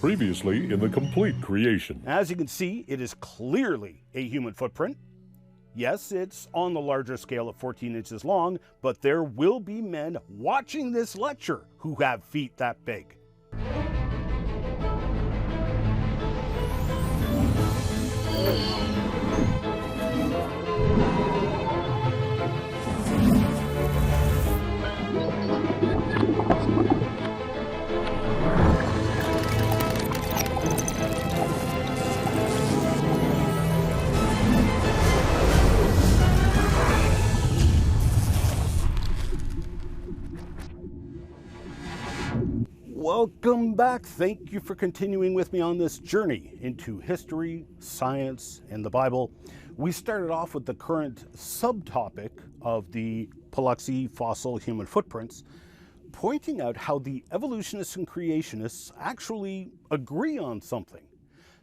Previously in the complete creation. As you can see, it is clearly a human footprint. Yes, it's on the larger scale of 14 inches long, but there will be men watching this lecture who have feet that big. Welcome back. Thank you for continuing with me on this journey into history, science, and the Bible. We started off with the current subtopic of the Paluxy fossil human footprints, pointing out how the evolutionists and creationists actually agree on something: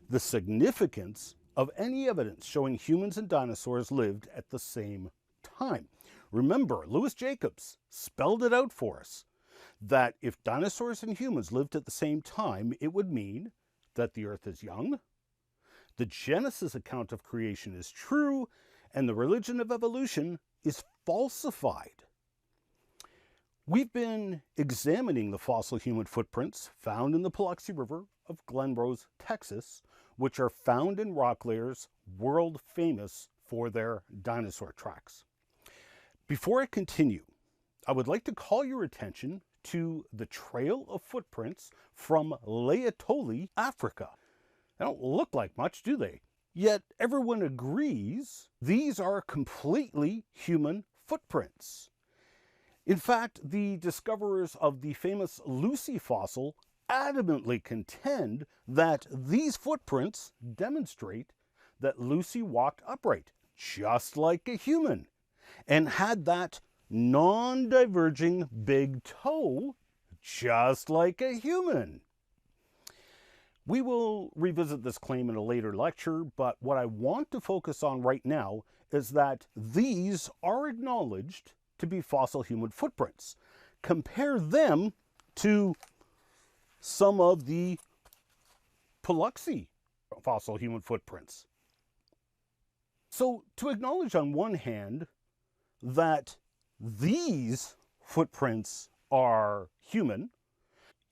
the significance of any evidence showing humans and dinosaurs lived at the same time. Remember, Louis Jacobs spelled it out for us, that if dinosaurs and humans lived at the same time, it would mean that the Earth is young, the Genesis account of creation is true, and the religion of evolution is falsified. We've been examining the fossil human footprints found in the Paluxy River of Glen Rose, Texas, which are found in rock layers world famous for their dinosaur tracks. Before I continue, I would like to call your attention to the trail of footprints from Laetoli, Africa. They don't look like much, do they? Yet everyone agrees these are completely human footprints. In fact, the discoverers of the famous Lucy fossil adamantly contend that these footprints demonstrate that Lucy walked upright, just like a human, and had that non-diverging big toe, just like a human. We will revisit this claim in a later lecture, but what I want to focus on right now is that these are acknowledged to be fossil human footprints. Compare them to some of the Paluxy fossil human footprints. So to acknowledge on one hand that these footprints are human,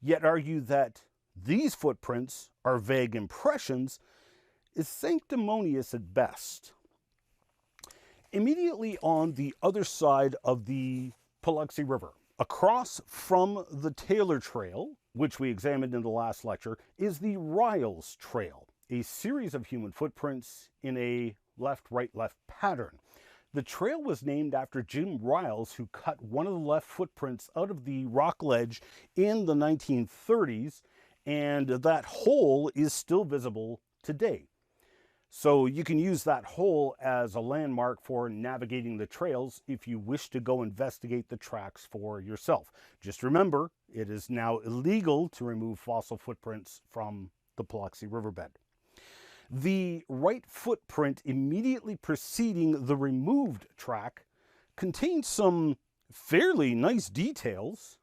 yet argue that these footprints are vague impressions, is sanctimonious at best. Immediately on the other side of the Paluxy River, across from the Taylor Trail, which we examined in the last lecture, is the Riles Trail, a series of human footprints in a left-right-left pattern. The trail was named after Jim Riles, who cut one of the left footprints out of the rock ledge in the 1930s, and that hole is still visible today. So you can use that hole as a landmark for navigating the trails if you wish to go investigate the tracks for yourself. Just remember, it is now illegal to remove fossil footprints from the Paluxy riverbed. The right footprint immediately preceding the removed track contains some fairly nice details,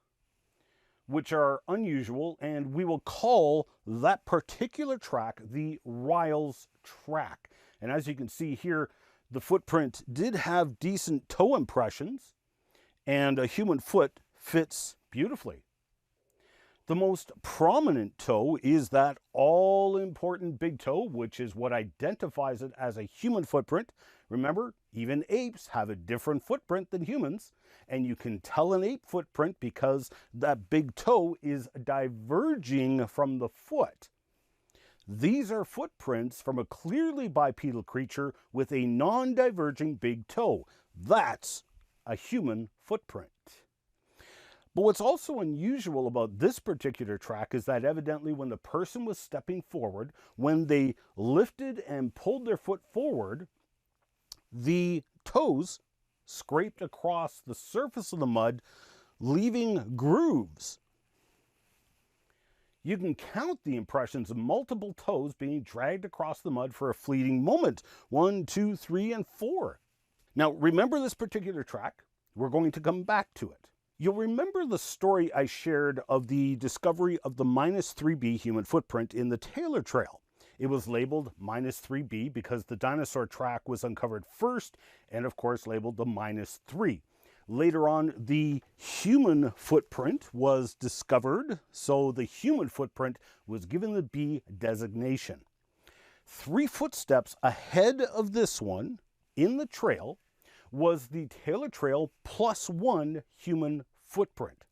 which are unusual, and we will call that particular track the Riles track. And as you can see here, the footprint did have decent toe impressions, and a human foot fits beautifully. The most prominent toe is that all-important big toe, which is what identifies it as a human footprint. Remember, even apes have a different footprint than humans, and you can tell an ape footprint because that big toe is diverging from the foot. These are footprints from a clearly bipedal creature with a non-diverging big toe. That's a human footprint. But what's also unusual about this particular track is that evidently when the person was stepping forward, when they lifted and pulled their foot forward, the toes scraped across the surface of the mud, leaving grooves. You can count the impressions of multiple toes being dragged across the mud for a fleeting moment. 1, 2, 3, and 4. Now remember this particular track. We're going to come back to it. You'll remember the story I shared of the discovery of the -3b human footprint in the Taylor Trail. It was labeled -3b because the dinosaur track was uncovered first and, of course, labeled the -3. Later on, the human footprint was discovered, so the human footprint was given the B designation. 3 footsteps ahead of this one in the trail was the Taylor Trail +1 human footprint.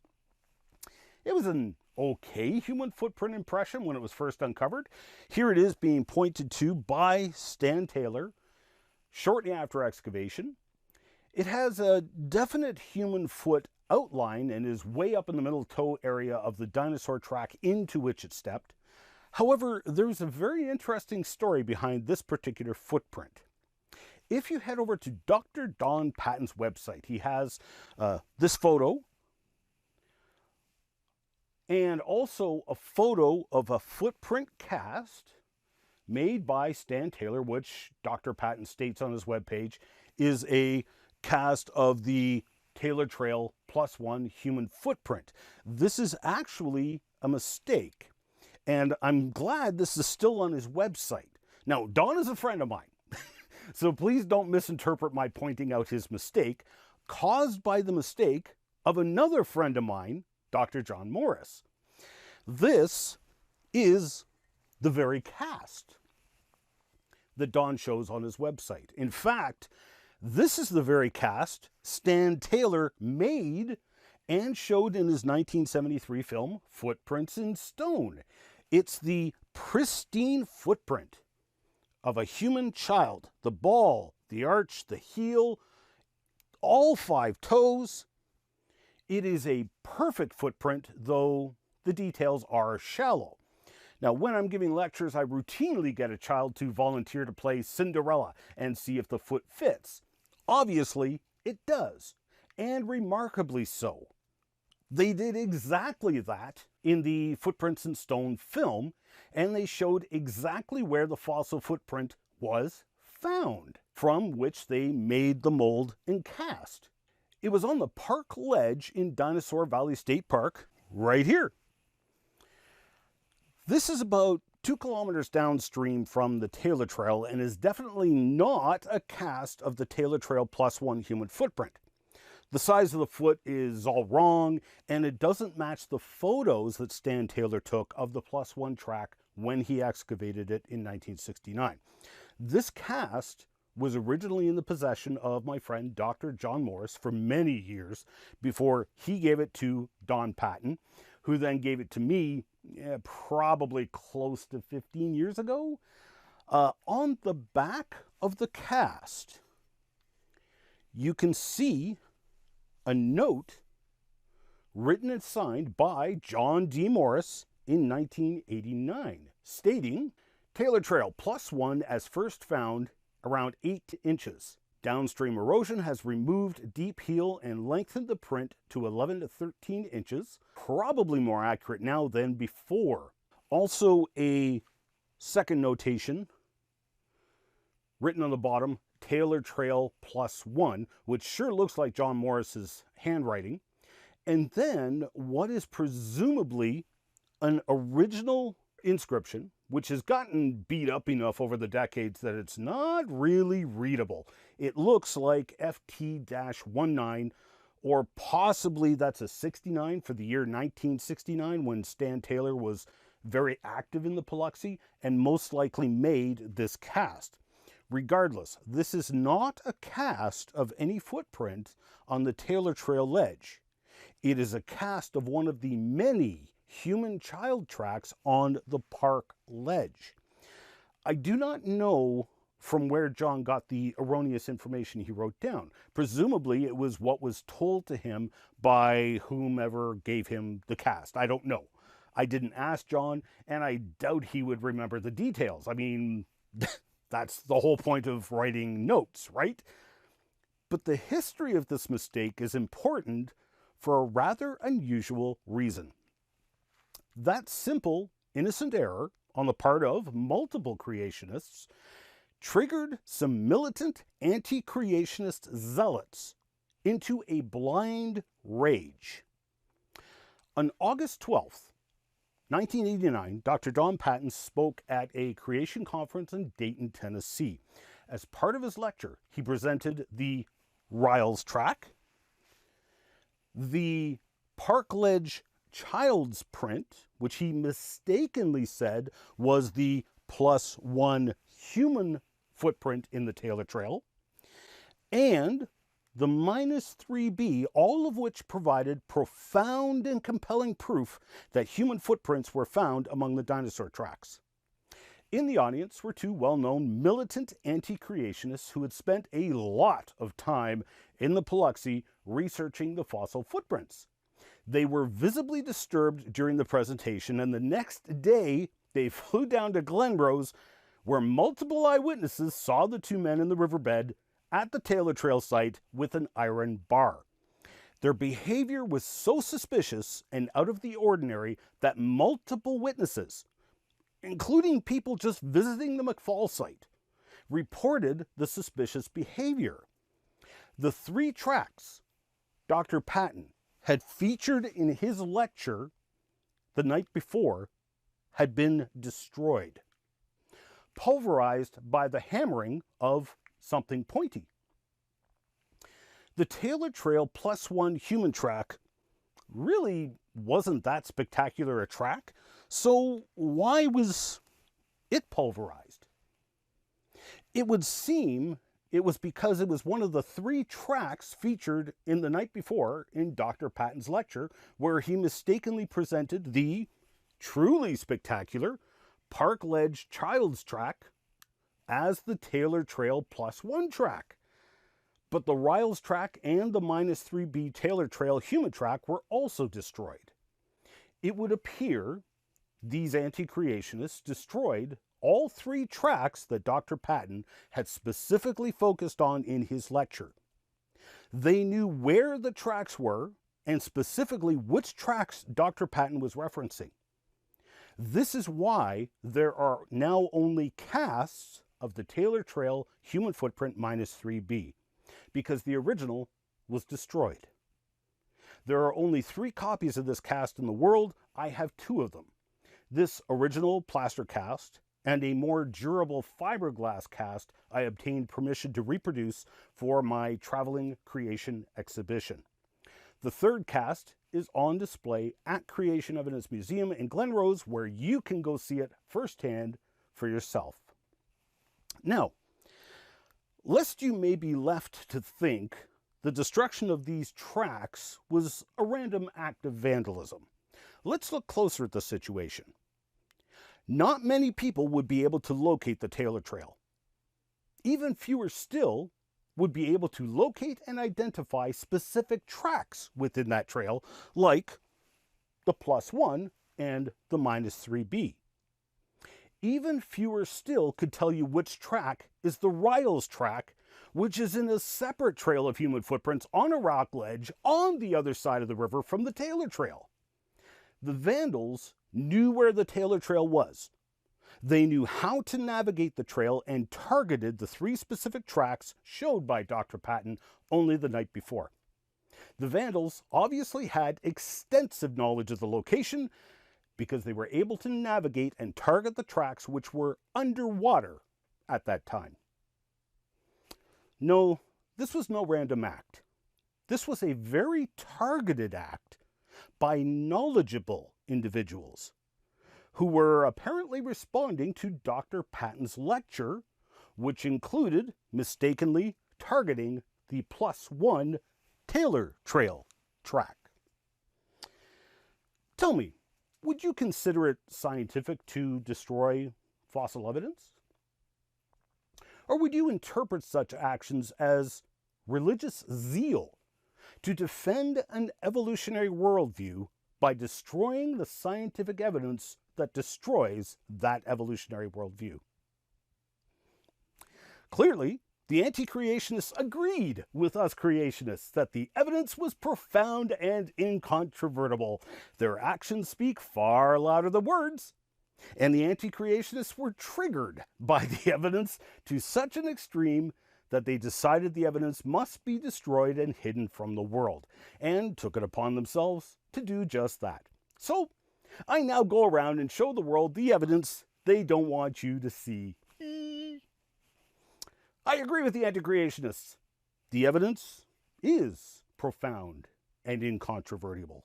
It was an okay human footprint impression when it was first uncovered. Here it is being pointed to by Stan Taylor shortly after excavation. It has a definite human foot outline and is way up in the middle toe area of the dinosaur track into which it stepped. However, there's a very interesting story behind this particular footprint. If you head over to Dr. Don Patton's website, he has this photo and also a photo of a footprint cast made by Stan Taylor, which Dr. Patton states on his webpage is a cast of the Taylor Trail +1 human footprint. This is actually a mistake, and I'm glad this is still on his website. Now, Don is a friend of mine, so please don't misinterpret my pointing out his mistake, caused by the mistake of another friend of mine, Dr. John Morris. This is the very cast that Don shows on his website. In fact, this is the very cast Stan Taylor made and showed in his 1973 film, Footprints in Stone. It's the pristine footprint of a human child. The ball, the arch, the heel, all 5 toes. It is a perfect footprint, though the details are shallow. Now, when I'm giving lectures, I routinely get a child to volunteer to play Cinderella and see if the foot fits. Obviously, it does, and remarkably so. They did exactly that in the Footprints in Stone film, and they showed exactly where the fossil footprint was found, from which they made the mold and cast. It was on the park ledge in Dinosaur Valley State Park, right here. This is about 2 kilometers downstream from the Taylor Trail and is definitely not a cast of the Taylor Trail +1 human footprint. The size of the foot is all wrong, and it doesn't match the photos that Stan Taylor took of the +1 track when he excavated it in 1969. This cast was originally in the possession of my friend Dr. John Morris for many years before he gave it to Don Patton, who then gave it to me probably close to 15 years ago. On the back of the cast, you can see a note written and signed by John D. Morris in 1989, stating, Taylor Trail +1 as first found around 8 inches. Downstream erosion has removed deep heel and lengthened the print to 11 to 13 inches, probably more accurate now than before. Also a second notation written on the bottom, Taylor Trail +1, which sure looks like John Morris's handwriting. And then what is presumably an original inscription, which has gotten beat up enough over the decades that it's not really readable. It looks like FT-19, or possibly that's a 69 for the year 1969 when Stan Taylor was very active in the Paluxy and most likely made this cast. Regardless, this is not a cast of any footprint on the Taylor Trail ledge. It is a cast of one of the many human child tracks on the park ledge. I do not know from where John got the erroneous information he wrote down. Presumably it was what was told to him by whomever gave him the cast. I don't know. I didn't ask John, and I doubt he would remember the details. I mean, that's the whole point of writing notes, right? But the history of this mistake is important for a rather unusual reason. That simple, innocent error on the part of multiple creationists triggered some militant anti-creationist zealots into a blind rage. On August 12th, 1989, Dr. John Patton spoke at a creation conference in Dayton, Tennessee. As part of his lecture, he presented the Riles track, the Parkledge child's print, which he mistakenly said was the +1 human footprint in the Taylor Trail, and the -3b, all of which provided profound and compelling proof that human footprints were found among the dinosaur tracks. In the audience were two well-known militant anti-creationists who had spent a lot of time in the Paluxy researching the fossil footprints. They were visibly disturbed during the presentation, and the next day they flew down to Glenrose, where multiple eyewitnesses saw the two men in the riverbed at the Taylor Trail site with an iron bar. Their behavior was so suspicious and out of the ordinary that multiple witnesses, including people just visiting the McFall site, reported the suspicious behavior. The three tracks Dr. Patton had featured in his lecture the night before had been destroyed, pulverized by the hammering of something pointy. The Taylor Trail +1 human track really wasn't that spectacular a track, so why was it pulverized? It would seem it was because it was one of the three tracks featured in the night before in Dr. Patton's lecture, where he mistakenly presented the truly spectacular Parkledge child's track as the Taylor Trail +1 track. But the Riles track and the -3b Taylor Trail human track were also destroyed. It would appear these anti-creationists destroyed all three tracks that Dr. Patton had specifically focused on in his lecture. They knew where the tracks were and specifically which tracks Dr. Patton was referencing. This is why there are now only casts of the Taylor Trail human footprint -3b, because the original was destroyed. There are only 3 copies of this cast in the world. I have 2 of them. This original plaster cast and a more durable fiberglass cast I obtained permission to reproduce for my traveling creation exhibition. The third cast is on display at Creation Evidence Museum in Glenrose, where you can go see it firsthand for yourself. Now, lest you may be left to think the destruction of these tracks was a random act of vandalism, let's look closer at the situation. Not many people would be able to locate the Taylor Trail. Even fewer still would be able to locate and identify specific tracks within that trail, like the +1 and the -3b. Even fewer still could tell you which track is the Riles track, which is in a separate trail of human footprints on a rock ledge on the other side of the river from the Taylor Trail. The vandals knew where the Taylor Trail was. They knew how to navigate the trail and targeted the 3 specific tracks showed by Dr. Patton only the night before. The vandals obviously had extensive knowledge of the location because they were able to navigate and target the tracks which were underwater at that time. No, this was no random act. This was a very targeted act by knowledgeable individuals who were apparently responding to Dr. Patton's lecture, which included mistakenly targeting the +1 Taylor Trail track. Tell me, would you consider it scientific to destroy fossil evidence? Or would you interpret such actions as religious zeal to defend an evolutionary worldview by destroying the scientific evidence that destroys that evolutionary worldview? Clearly, the anti-creationists agreed with us creationists that the evidence was profound and incontrovertible. Their actions speak far louder than words, and the anti-creationists were triggered by the evidence to such an extreme that they decided the evidence must be destroyed and hidden from the world, and took it upon themselves to do just that. So, I now go around and show the world the evidence they don't want you to see. I agree with the anti-creationists. The evidence is profound and incontrovertible.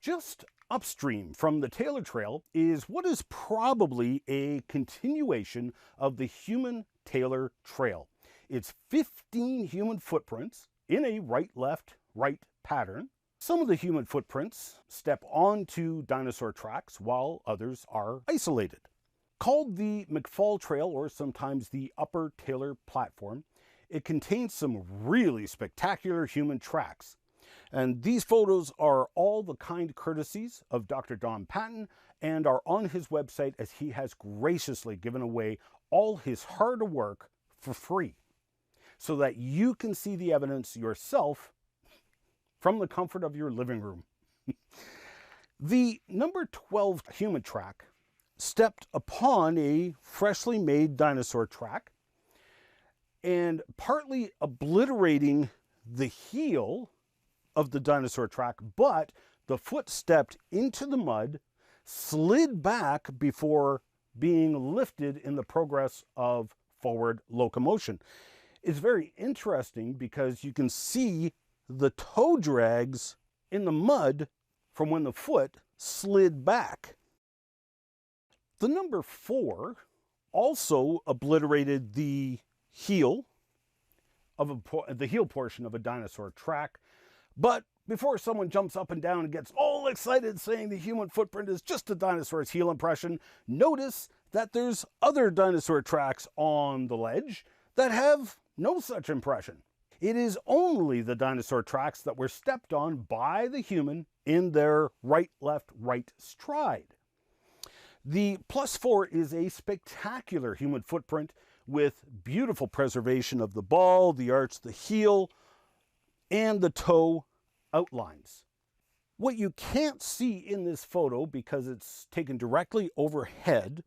Just upstream from the Taylor Trail is what is probably a continuation of the human Taylor Trail. It's 15 human footprints in a right-left-right pattern. Some of the human footprints step onto dinosaur tracks while others are isolated. Called the McFall Trail, or sometimes the Upper Taylor Platform, it contains some really spectacular human tracks. And these photos are all the kind courtesies of Dr. Don Patton and are on his website, as he has graciously given away all his hard work for free, so that you can see the evidence yourself from the comfort of your living room. The number 12 human track stepped upon a freshly made dinosaur track, and partly obliterating the heel of the dinosaur track, but the foot stepped into the mud, slid back before being lifted in the progress of forward locomotion. It's very interesting because you can see the toe drags in the mud from when the foot slid back. The number 4 also obliterated the heel the heel portion of a dinosaur track. But before someone jumps up and down and gets all excited saying the human footprint is just a dinosaur's heel impression, notice that there's other dinosaur tracks on the ledge that have no such impression. It is only the dinosaur tracks that were stepped on by the human in their right-left-right stride. The +4 is a spectacular human footprint with beautiful preservation of the ball, the arch, the heel, and the toe outlines. What you can't see in this photo, because it's taken directly overhead,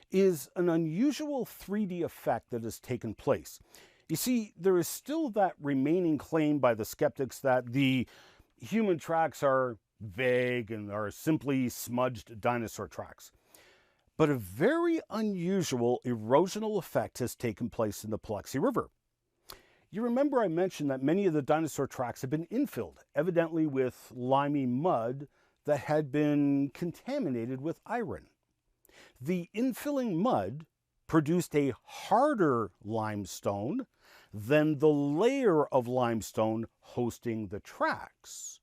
is an unusual 3D effect that has taken place. You see, there is still that remaining claim by the skeptics that the human tracks are vague and are simply smudged dinosaur tracks. But a very unusual erosional effect has taken place in the Paluxy River. You remember I mentioned that many of the dinosaur tracks have been infilled, evidently with limey mud that had been contaminated with iron. The infilling mud produced a harder limestone than the layer of limestone hosting the tracks.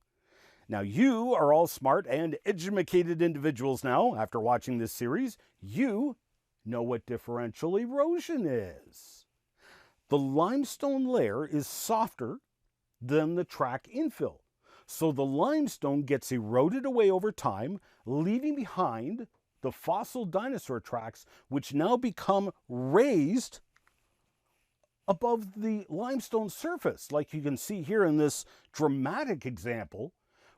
Now, you are all smart and educated individuals now. After watching this series, you know what differential erosion is. The limestone layer is softer than the track infill, so the limestone gets eroded away over time, leaving behind the fossil dinosaur tracks, which now become raised above the limestone surface, like you can see here in this dramatic example,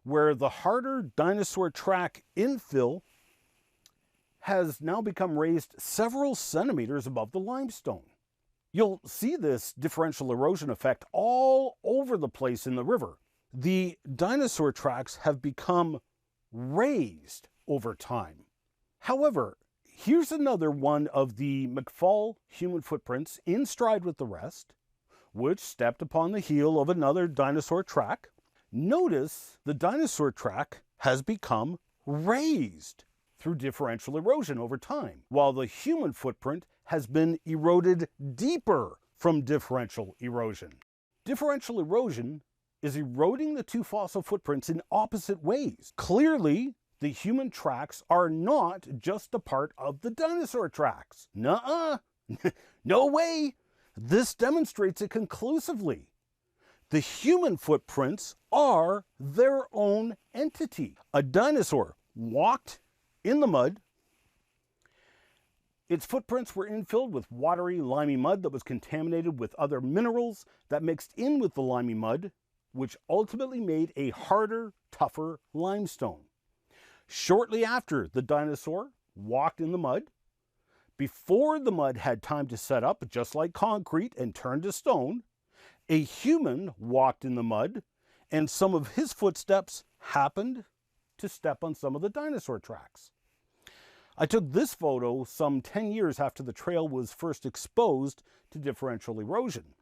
where the harder dinosaur track infill has now become raised several centimeters above the limestone. You'll see this differential erosion effect all over the place in the river. The dinosaur tracks have become raised over time. However, here's another one of the McFall human footprints in stride with the rest, which stepped upon the heel of another dinosaur track. Notice the dinosaur track has become raised through differential erosion over time, while the human footprint has been eroded deeper from differential erosion. Differential erosion is eroding the two fossil footprints in opposite ways. Clearly, the human tracks are not just a part of the dinosaur tracks. Nuh-uh. No way. This demonstrates it conclusively. The human footprints are their own entity. A dinosaur walked in the mud. Its footprints were infilled with watery, limey mud that was contaminated with other minerals that mixed in with the limey mud, which ultimately made a harder, tougher limestone. Shortly after the dinosaur walked in the mud, Before the mud had time to set up, just like concrete, and turn to stone, a human walked in the mud, and some of his footsteps happened to step on some of the dinosaur tracks. I took this photo some 10 years after the trail was first exposed to differential erosion.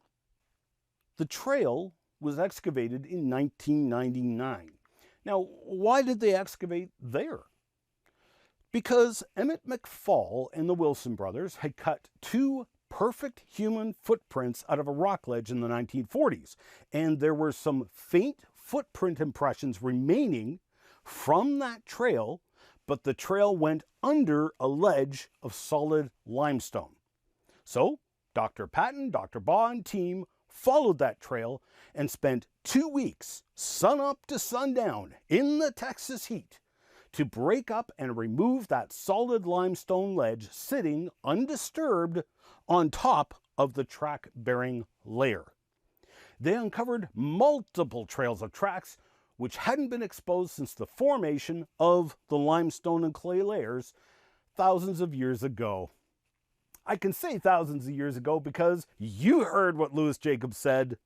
The trail was excavated in 1999. Now, why did they excavate there? Because Emmett McFall and the Wilson brothers had cut 2 perfect human footprints out of a rock ledge in the 1940s, and there were some faint footprint impressions remaining from that trail, but the trail went under a ledge of solid limestone. So, Dr. Patton, Dr. Baugh, and team followed that trail and spent 2 weeks, sun up to sundown, in the Texas heat, to break up and remove that solid limestone ledge sitting undisturbed on top of the track-bearing layer. They uncovered multiple trails of tracks which hadn't been exposed since the formation of the limestone and clay layers thousands of years ago. I can say thousands of years ago because you heard what Louis Jacobs said.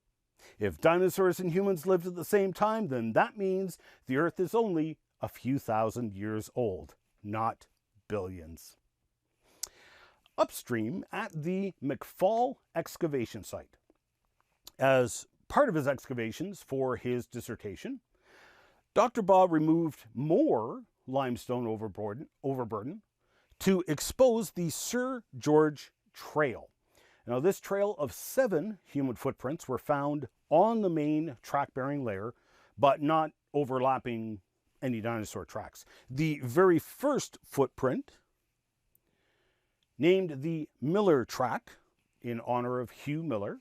If dinosaurs and humans lived at the same time, then that means the Earth is only a few thousand years old, not billions. Upstream at the McFall excavation site, as part of his excavations for his dissertation, Dr. Baugh removed more limestone overburden to expose the Sir George Trail. Now, this trail of 7 human footprints were found on the main track-bearing layer, but not overlapping any dinosaur tracks. The very first footprint, named the Miller Track in honor of Hugh Miller,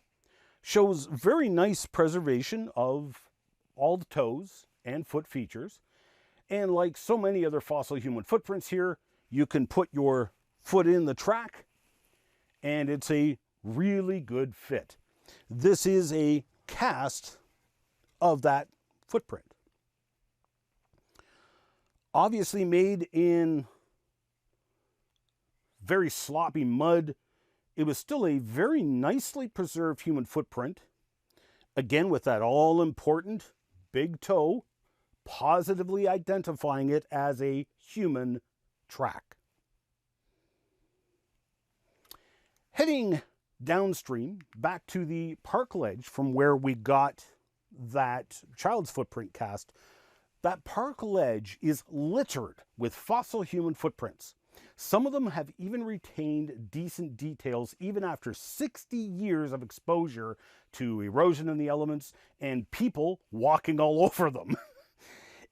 shows very nice preservation of all the toes and foot features. And like so many other fossil human footprints here, you can put your foot in the track and it's a really good fit. This is a cast of that footprint. Obviously made in very sloppy mud, it was still a very nicely preserved human footprint. Again, with that all-important big toe, positively identifying it as a human track. Heading downstream, back to the park ledge from where we got that child's footprint cast, that park ledge is littered with fossil human footprints. Some of them have even retained decent details even after 60 years of exposure to erosion in the elements and people walking all over them.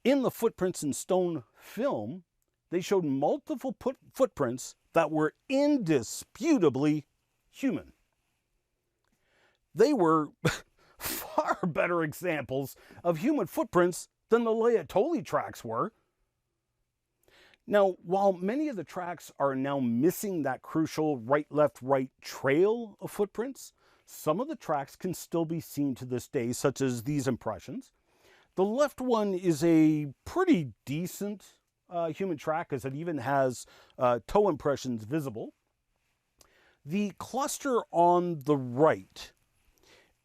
In the footprints in stone film, they showed multiple footprints that were indisputably human. They were far better examples of human footprints than the Laetoli tracks were. Now, while many of the tracks are now missing that crucial right-left-right trail of footprints, some of the tracks can still be seen to this day, such as these impressions. The left one is a pretty decent human track, as it even has toe impressions visible. The cluster on the right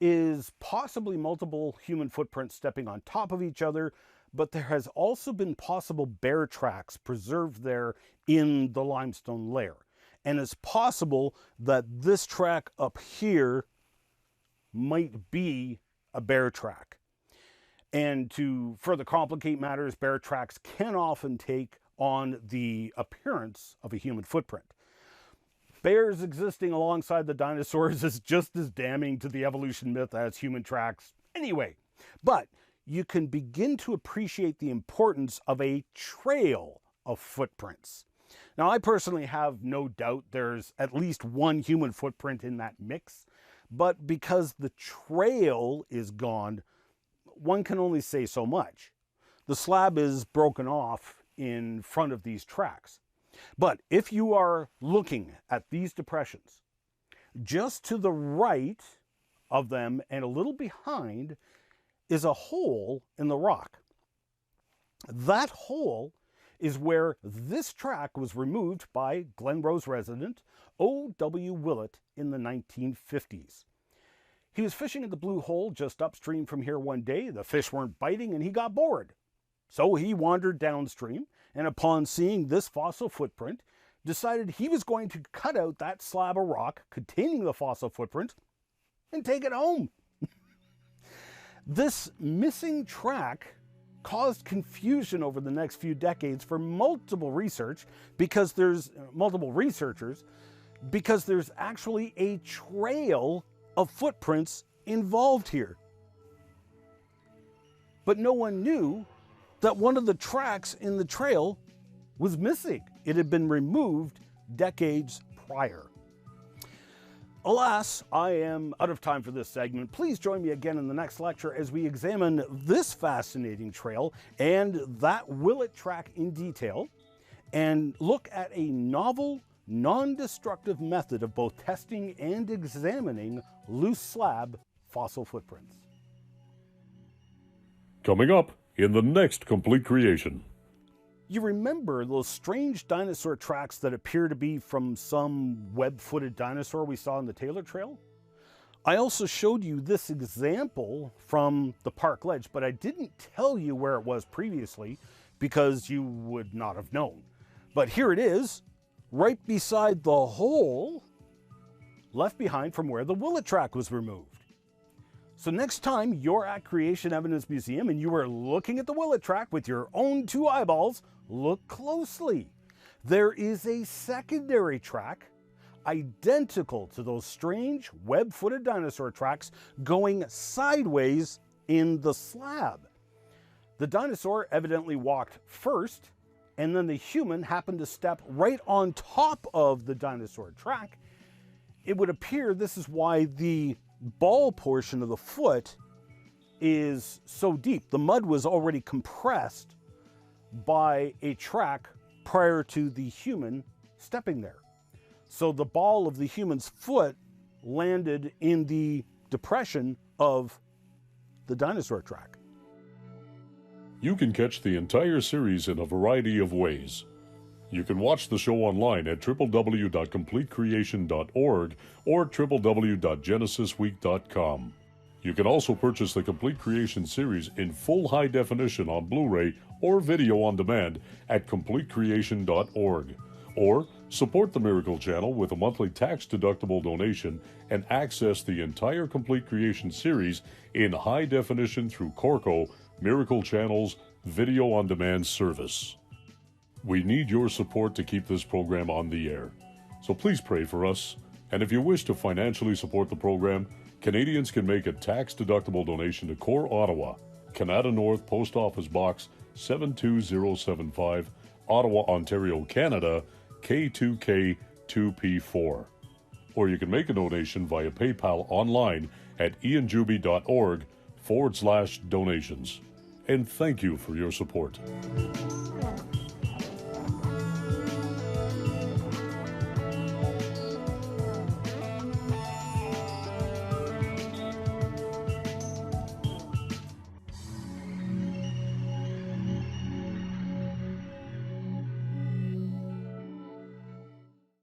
is possibly multiple human footprints stepping on top of each other, but there has also been possible bear tracks preserved there in the limestone layer. And it's possible that this track up here might be a bear track. And to further complicate matters, bear tracks can often take on the appearance of a human footprint. Bears existing alongside the dinosaurs is just as damning to the evolution myth as human tracks anyway. But you can begin to appreciate the importance of a trail of footprints. Now, I personally have no doubt there's at least one human footprint in that mix, but because the trail is gone, one can only say so much. The slab is broken off in front of these tracks. But if you are looking at these depressions, just to the right of them and a little behind is a hole in the rock. That hole is where this track was removed by Glen Rose resident O.W. Willett in the 1950s. He was fishing at the Blue Hole just upstream from here one day. The fish weren't biting and he got bored. So he wandered downstream, and upon seeing this fossil footprint, decided he was going to cut out that slab of rock containing the fossil footprint and take it home. This missing track caused confusion over the next few decades for multiple researchers because there's actually a trail of footprints involved here. But no one knew that one of the tracks in the trail was missing. It had been removed decades prior. Alas, I am out of time for this segment. Please join me again in the next lecture as we examine this fascinating trail and that Willett track in detail, and look at a novel, non-destructive method of both testing and examining loose slab fossil footprints. Coming up in the next Complete Creation. You remember those strange dinosaur tracks that appear to be from some web-footed dinosaur we saw in the Taylor Trail? I also showed you this example from the Park Ledge, but I didn't tell you where it was previously because you would not have known. But here it is, right beside the hole left behind from where the Willett track was removed. So next time you're at Creation Evidence Museum and you are looking at the Willett track with your own two eyeballs, look closely. There is a secondary track identical to those strange web-footed dinosaur tracks going sideways in the slab. The dinosaur evidently walked first, and then the human happened to step right on top of the dinosaur track. It would appear this is why the ball portion of the foot is so deep. The mud was already compressed by a track prior to the human stepping there. So the ball of the human's foot landed in the depression of the dinosaur track. You can catch the entire series in a variety of ways. You can watch the show online at www.completecreation.org or www.genesisweek.com. You can also purchase the Complete Creation series in full high definition on Blu-ray or video on demand at completecreation.org. Or support the Miracle Channel with a monthly tax-deductible donation and access the entire Complete Creation series in high definition through Corco, Miracle Channel's video on demand service. We need your support to keep this program on the air. So please pray for us. And if you wish to financially support the program, Canadians can make a tax-deductible donation to Core Ottawa, Canada North Post Office Box 72075, Ottawa, Ontario, Canada, K2K2P4. Or you can make a donation via PayPal online at ianjuby.org/donations. And thank you for your support.